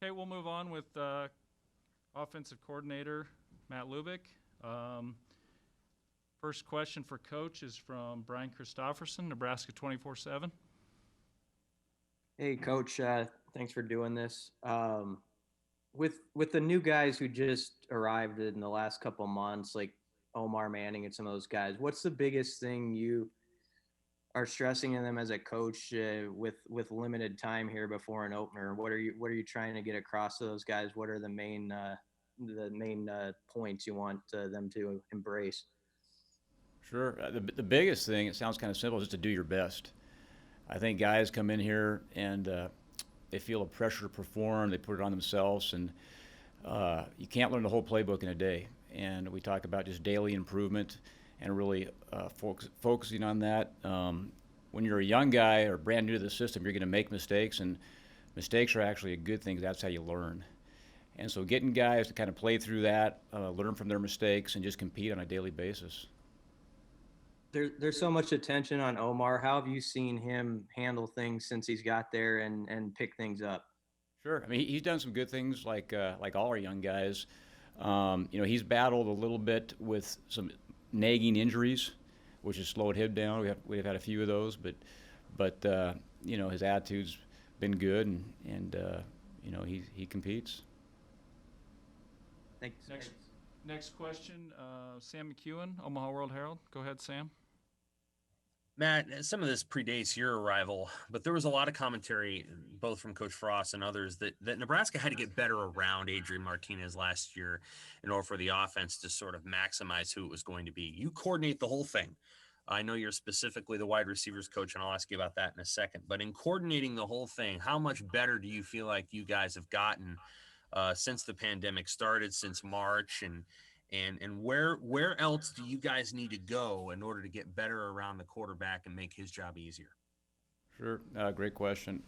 Okay, we'll move on with offensive coordinator Matt Lubick. Um, First question for Coach is from Brian Christopherson, Nebraska 24/7. Hey, Coach. Thanks for doing this. With the new guys who just arrived in the last couple months, like Omar Manning and some of those guys, what's the biggest thing you are stressing in them as a coach with limited time here before an opener? What are you trying to get across to those guys? What are the main points you want them to embrace? Sure. The biggest thing, it sounds kind of simple, is just to do your best. I think guys come in here and they feel a pressure to perform. They put it on themselves, and you can't learn the whole playbook in a day. And we talk about just daily improvement and really focusing on that. When you're a young guy or brand new to the system, you're going to make mistakes, and mistakes are actually a good thing. That's how you learn. And so getting guys to kind of play through that, learn from their mistakes, and just compete on a daily basis. There's so much attention on Omar. How have you seen him handle things since he's got there and pick things up? Sure. I mean, he's done some good things like all our young guys. He's battled a little bit with some nagging injuries, which has slowed him down. We've had a few of those, but his attitude's been good, and he competes. Thanks. Next question, Sam McEwen, Omaha World Herald. Go ahead, Sam. Matt, some of this predates your arrival, but there was a lot of commentary, both from Coach Frost and others, that Nebraska had to get better around Adrian Martinez last year in order for the offense to sort of maximize who it was going to be. You coordinate the whole thing. I know you're specifically the wide receivers coach, and I'll ask you about that in a second. But in coordinating the whole thing, how much better do you feel like you guys have gotten since the pandemic started, since March, and where else do you guys need to go in order to get better around the quarterback and make his job easier? Sure. Great question.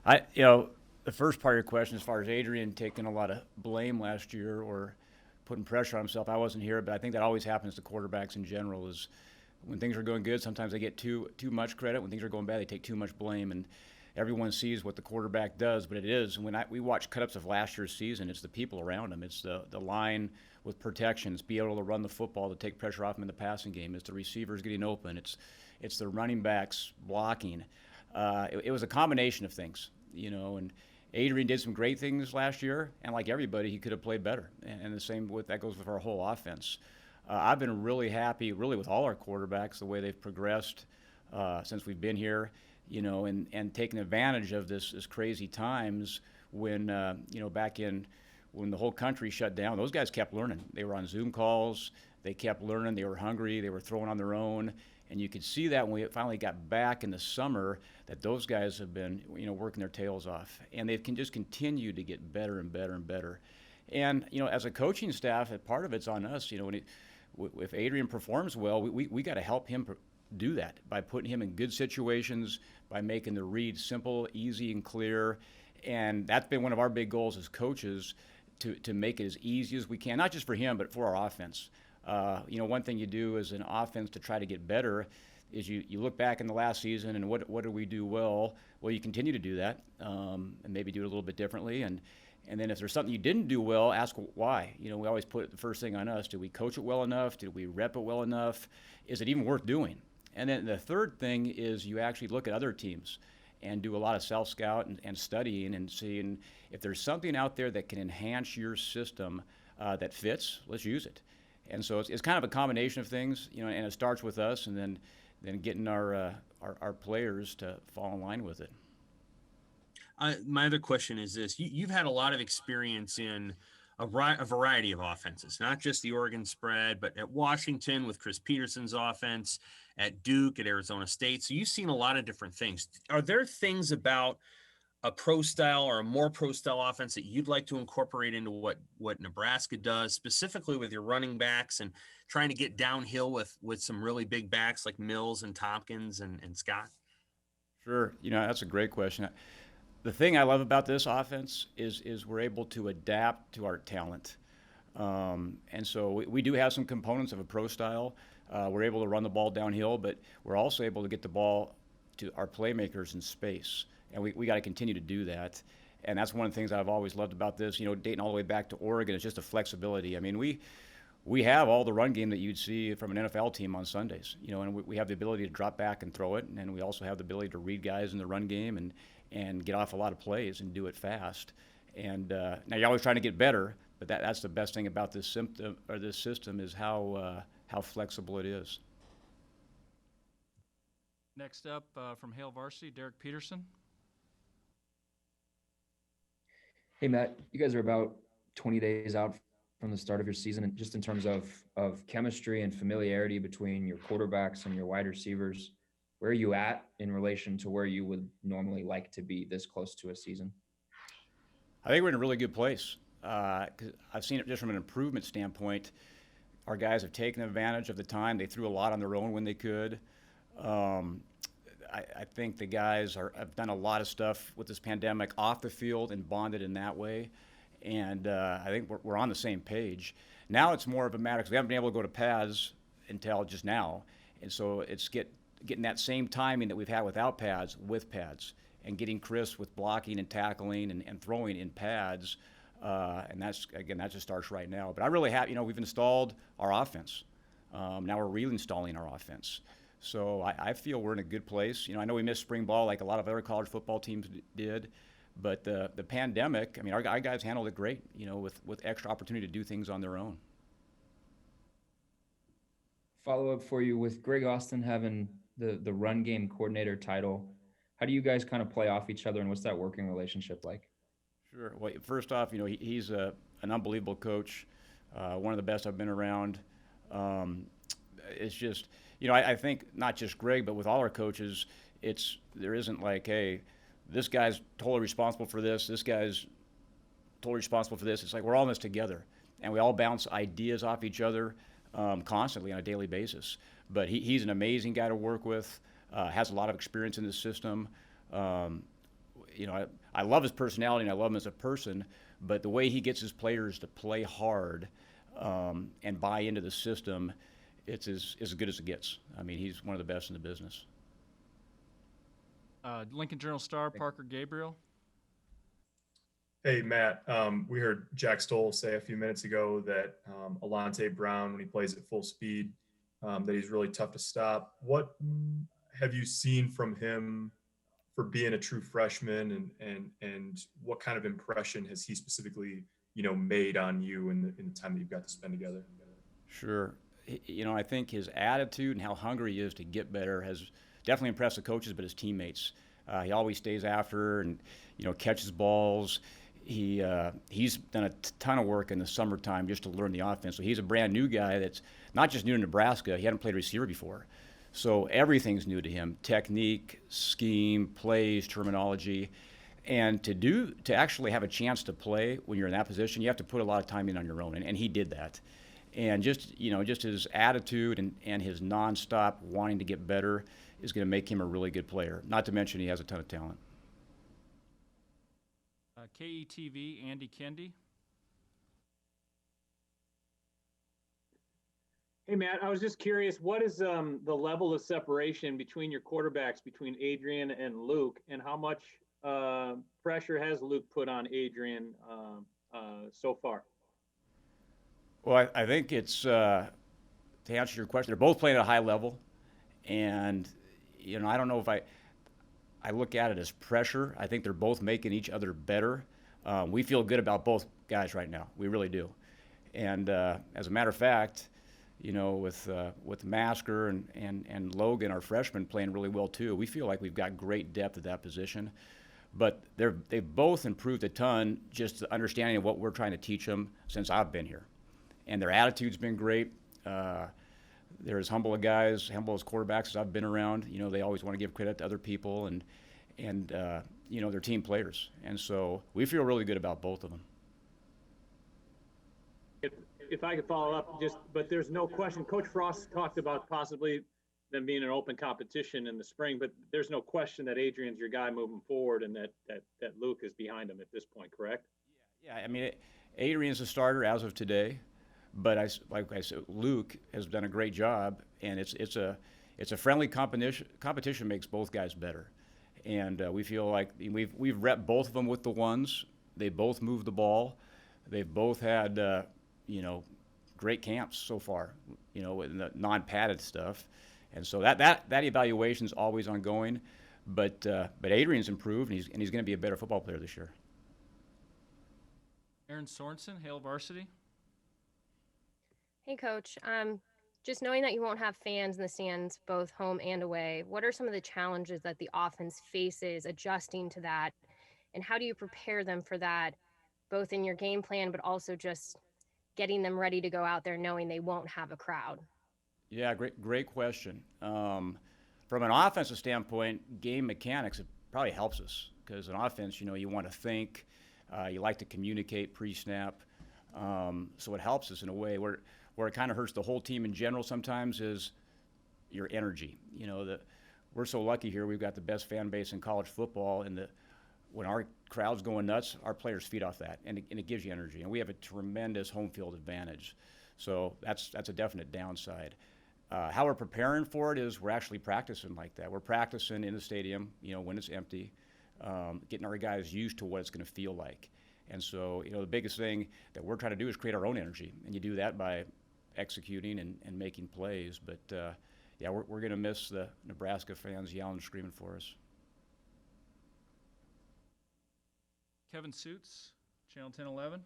The first part of your question, as far as Adrian taking a lot of blame last year or putting pressure on himself, I wasn't here, but I think that always happens to quarterbacks in general. Is when things are going good, sometimes they get too much credit. When things are going bad, they take too much blame, and everyone sees what the quarterback does, but it is. When we watch cut-ups of last year's season, it's the people around him. It's the line with protections, be able to run the football to take pressure off him in the passing game. It's the receivers getting open. It's the running backs blocking. It was a combination of things, and Adrian did some great things last year, and like everybody, he could have played better. And the same that goes with our whole offense. I've been really happy, really, with all our quarterbacks, the way they've progressed since we've been here, and taking advantage of this crazy times when, back in when the whole country shut down, those guys kept learning. They were on Zoom calls. They kept learning. They were hungry. They were throwing on their own. And you could see that when we finally got back in the summer, that those guys have been, working their tails off. And they can just continue to get better and better and better. And, as a coaching staff, part of it's on us. If Adrian performs well, we got to help him do that by putting him in good situations, by making the read simple, easy, and clear. And that's been one of our big goals as coaches, to make it as easy as we can, not just for him, but for our offense. One thing you do as an offense to try to get better is you look back in the last season and what did we do well? Well, you continue to do that, and maybe do it a little bit differently. And then if there's something you didn't do well, ask why. We always put the first thing on us. Did we coach it well enough? Did we rep it well enough? Is it even worth doing? And then the third thing is you actually look at other teams and do a lot of self-scout and studying and seeing if there's something out there that can enhance your system that fits, let's use it. And so it's kind of a combination of things, and it starts with us, and then getting our players to fall in line with it. My other question is this. You've had a lot of experience in a variety of offenses, not just the Oregon spread, but at Washington with Chris Peterson's offense, at Duke, at Arizona State. So you've seen a lot of different things. Are there things about a pro style or a more pro style offense that you'd like to incorporate into what Nebraska does, specifically with your running backs and trying to get downhill with some really big backs like Mills and Tompkins and Scott? Sure. That's a great question. The thing I love about this offense is we're able to adapt to our talent. And so we do have some components of a pro style. We're able to run the ball downhill, but we're also able to get the ball to our playmakers in space. And we got to continue to do that. And that's one of the things I've always loved about this, dating all the way back to Oregon, is just the flexibility. I mean, we have all the run game that you'd see from an NFL team on Sundays, and we have the ability to drop back and throw it, and we also have the ability to read guys in the run game and get off a lot of plays and do it fast. And now you're always trying to get better, but that's the best thing about this system is how flexible it is. Next up, from Hale Varsity, Derek Peterson. Hey, Matt, you guys are about 20 days out from the start of your season, and just in terms of chemistry and familiarity between your quarterbacks and your wide receivers, where are you at in relation to where you would normally like to be this close to a season? I think we're in a really good place. 'Cause I've seen it just from an improvement standpoint. Our guys have taken advantage of the time. They threw a lot on their own when they could. I think the guys have done a lot of stuff with this pandemic off the field and bonded in that way. And I think we're on the same page. Now it's more of a matter, because we haven't been able to go to pads until just now. And so it's getting that same timing that we've had without pads with pads, and getting crisp with blocking and tackling and throwing in pads. And that just starts right now. But I really have, we've installed our offense. Now we're reinstalling our offense. So I feel we're in a good place. I know we missed spring ball like a lot of other college football teams did, but the pandemic, I mean, our guys handled it great, with extra opportunity to do things on their own. Follow up for you, with Greg Austin having the run game coordinator title, how do you guys kind of play off each other, and what's that working relationship like? Sure. Well, first off, he's an unbelievable coach, one of the best I've been around. It's just, I think not just Greg, but with all our coaches, there isn't like, hey, this guy's totally responsible for this guy's totally responsible for this. It's like we're all in this together, and we all bounce ideas off each other constantly on a daily basis. But he's an amazing guy to work with, has a lot of experience in the system. I love his personality and I love him as a person, but the way he gets his players to play hard and buy into the system, it's as good as it gets. I mean, he's one of the best in the business. Lincoln Journal-Star, Parker Gabriel. Hey, Matt, we heard Jack Stoll say a few minutes ago that Alante Brown, when he plays at full speed, that he's really tough to stop. What have you seen from him for being a true freshman, and what kind of impression has he specifically, made on you in the time that you've got to spend together? Sure. I think his attitude and how hungry he is to get better has definitely impressed the coaches, but his teammates. He always stays after and, catches balls. He's done a ton of work in the summertime just to learn the offense. So he's a brand new guy that's not just new to Nebraska. He hadn't played receiver before. So everything's new to him: technique, scheme, plays, terminology. And to actually have a chance to play when you're in that position, you have to put a lot of time in on your own, and he did that. And just his attitude and his nonstop wanting to get better is going to make him a really good player. Not to mention he has a ton of talent. KETV, Andy Kendi. Hey, Matt, I was just curious, what is the level of separation between your quarterbacks, between Adrian and Luke, and how much pressure has Luke put on Adrian so far? Well, I think it's, to answer your question, they're both playing at a high level. And, I don't know if I look at it as pressure. I think they're both making each other better. We feel good about both guys right now. We really do. And as a matter of fact, with Masker and Logan, our freshmen, playing really well too, we feel like we've got great depth at that position. But they've both improved a ton, just the understanding of what we're trying to teach them since I've been here. And their attitude's been great. They're as humble as quarterbacks as I've been around. They always want to give credit to other people, and they're team players. And so we feel really good about both of them. If I could follow up, but there's no question. Coach Frost talked about possibly them being an open competition in the spring, but there's no question that Adrian's your guy moving forward, and that Luke is behind him at this point, correct? Yeah, I mean, Adrian's a starter as of today. But like I said, Luke has done a great job, and it's a friendly competition. Competition makes both guys better, And we feel like we've repped both of them with the ones. They both moved the ball. They've both had, great camps so far, in the non-padded stuff. And so that evaluation is always ongoing. But Adrian's improved, and he's going to be a better football player this year. Aaron Sorensen, Hale Varsity. Hey, Coach. Just knowing that you won't have fans in the stands, both home and away, what are some of the challenges that the offense faces adjusting to that? And how do you prepare them for that, both in your game plan, but also just getting them ready to go out there knowing they won't have a crowd? Yeah, great question. From an offensive standpoint, game mechanics, it probably helps us because in offense, you want to think, you like to communicate pre-snap, so it helps us in a way. Where it kind of hurts the whole team in general sometimes is your energy. We're so lucky here. We've got the best fan base in college football, and when our crowd's going nuts, our players feed off that, and it gives you energy. And we have a tremendous home field advantage, so that's a definite downside. How we're preparing for it is we're actually practicing like that. We're practicing in the stadium, when it's empty, getting our guys used to what it's going to feel like. And so, the biggest thing that we're trying to do is create our own energy, and you do that by executing and making plays. But yeah, we're going to miss the Nebraska fans yelling and screaming for us. Kevin Suits, Channel 1011.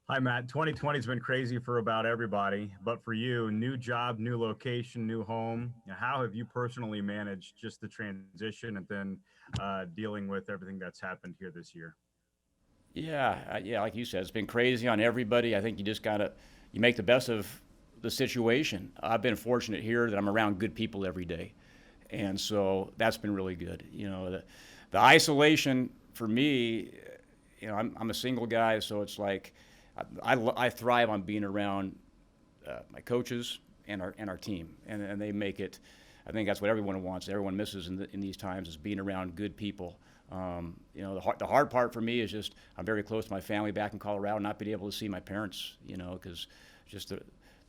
Hi, Matt. 2020 has been crazy for about everybody, but for you, new job, new location, new home. How have you personally managed just the transition and then dealing with everything that's happened here this year? Yeah, like you said, it's been crazy on everybody. I think you just you make the best of the situation. I've been fortunate here that I'm around good people every day, and so that's been really good. The isolation for me, I'm a single guy, so it's like I thrive on being around my coaches and our team, and they make it. I think that's what everyone wants. Everyone misses in these times is being around good people. The hard part for me is just I'm very close to my family back in Colorado, not being able to see my parents, because just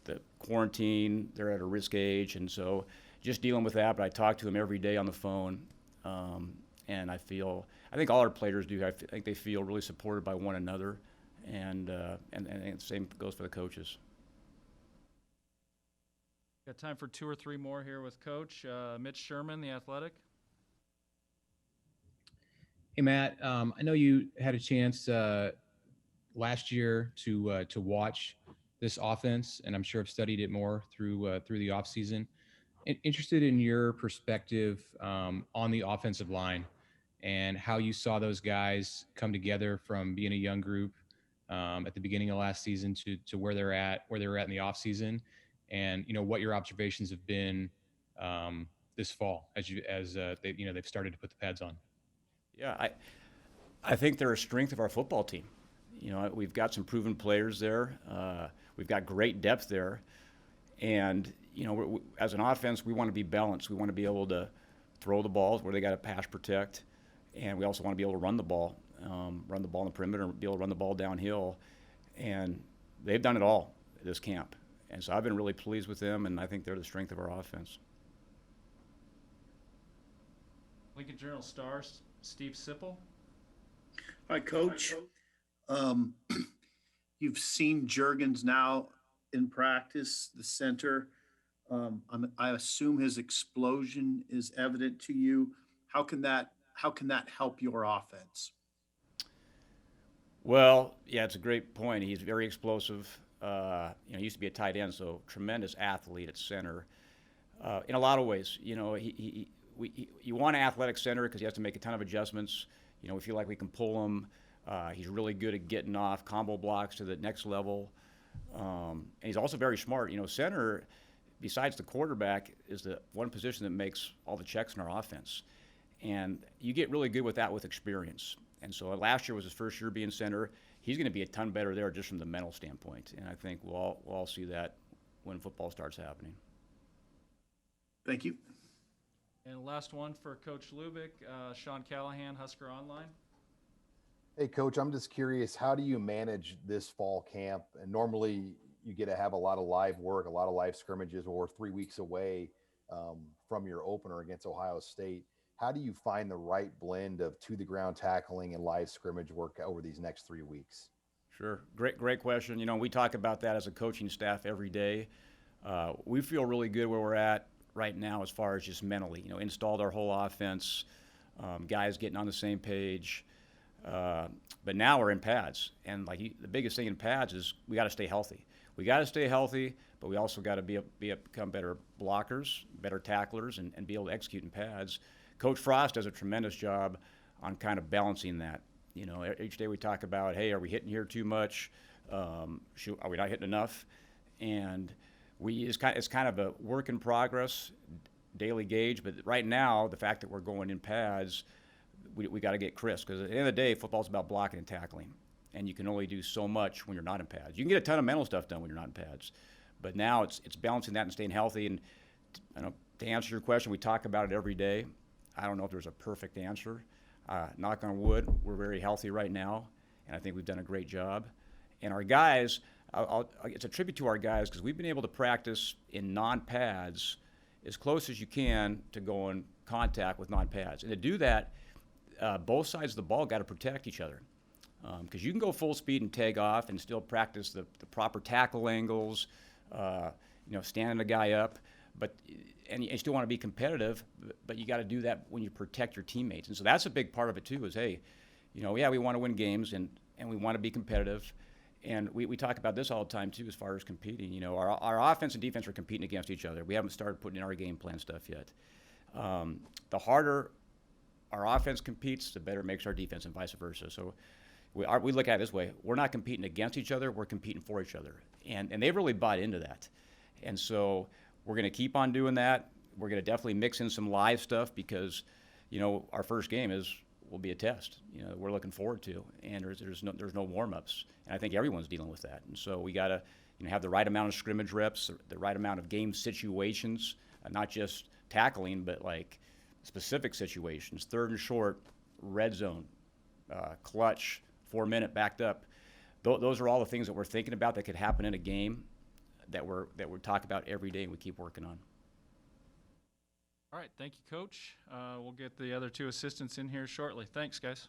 the quarantine, they're at a risk age, and so just dealing with that. But I talk to them every day on the phone, and I think all our players do. I think they feel really supported by one another, and the same goes for the coaches. Got time for two or three more here with Coach. Mitch Sherman, The Athletic. Hey, Matt. I know you had a chance last year to watch this offense, and I'm sure have studied it more through the offseason. Interested in your perspective on the offensive line and how you saw those guys come together from being a young group at the beginning of last season to where they were at in the offseason, and what your observations have been this fall as they've started to put the pads on. Yeah, I think they're a strength of our football team. We've got some proven players there. We've got great depth there, and as an offense, we want to be balanced. We want to be able to throw the balls where they got to pass protect, and we also want to be able to run the ball in the perimeter, and be able to run the ball downhill. And they've done it all at this camp, and so I've been really pleased with them, and I think they're the strength of our offense. Lincoln Journal-Star, Steve Sipple. Hi, Coach. You've seen Juergens now in practice, the center. I assume his explosion is evident to you. How can that help your offense? Well, yeah, it's a great point. He's very explosive. He used to be a tight end, so tremendous athlete at center. In a lot of ways, you want an athletic center because he has to make a ton of adjustments. We feel like we can pull him. He's really good at getting off combo blocks to the next level. And he's also very smart. Center, besides the quarterback, is the one position that makes all the checks in our offense. And you get really good with that with experience. And so last year was his first year being center. He's going to be a ton better there just from the mental standpoint. And I think we'll all see that when football starts happening. Thank you. And last one for Coach Lubick, Sean Callahan, Husker Online. Hey, Coach, I'm just curious, how do you manage this fall camp? And normally you get to have a lot of live work, a lot of live scrimmages, or 3 weeks away. from your opener against Ohio State. How do you find the right blend of to the ground tackling and live scrimmage work over these next 3 weeks? Sure. Great question. You know, we talk about that as a coaching staff every day. We feel really good where we're at right now as far as just mentally. You know, installed our whole offense, guys getting on the same page. But now we're in pads, and the biggest thing in pads is we got to stay healthy. We got to stay healthy, but we also got to become better blockers, better tacklers, and be able to execute in pads. Coach Frost does a tremendous job on kind of balancing that. You know, each day we talk about, hey, are we hitting here too much? Are we not hitting enough? And it's kind of a work in progress, daily gauge. But right now, the fact that we're going in pads, we got to get crisp, because at the end of the day, football's about blocking and tackling, and you can only do so much when you're not in pads. You can get a ton of mental stuff done when you're not in pads, but now it's balancing that and staying healthy. And to answer your question, we talk about it every day. I don't know if there's a perfect answer. Knock on wood, we're very healthy right now, and I think we've done a great job. And our guys, it's a tribute to our guys, because we've been able to practice in non-pads as close as you can to go in contact with non-pads. And to do that, both sides of the ball got to protect each other, because you can go full speed and tag off and still practice the proper tackle angles, standing the guy up, and you still want to be competitive, but you got to do that when you protect your teammates. And so that's a big part of it too, is, hey, we want to win games, and we want to be competitive. And we talk about this all the time too, as far as competing. You know, our offense and defense are competing against each other. We haven't started putting in our game plan stuff yet. The harder our offense competes, the better it makes our defense, and vice versa. So we look at it this way: we're not competing against each other; we're competing for each other, and they've really bought into that. And so we're going to keep on doing that. We're going to definitely mix in some live stuff, because our first game will be a test. We're looking forward to, and there's no warm-ups, and I think everyone's dealing with that. And so we got to have the right amount of scrimmage reps, the right amount of game situations, not just tackling, but specific situations, third and short, red zone, clutch, 4-minute backed up. Those are all the things that we're thinking about that could happen in a game that we talk about every day, and we keep working on. All right, thank you, Coach. We'll get the other two assistants in here shortly. Thanks, guys.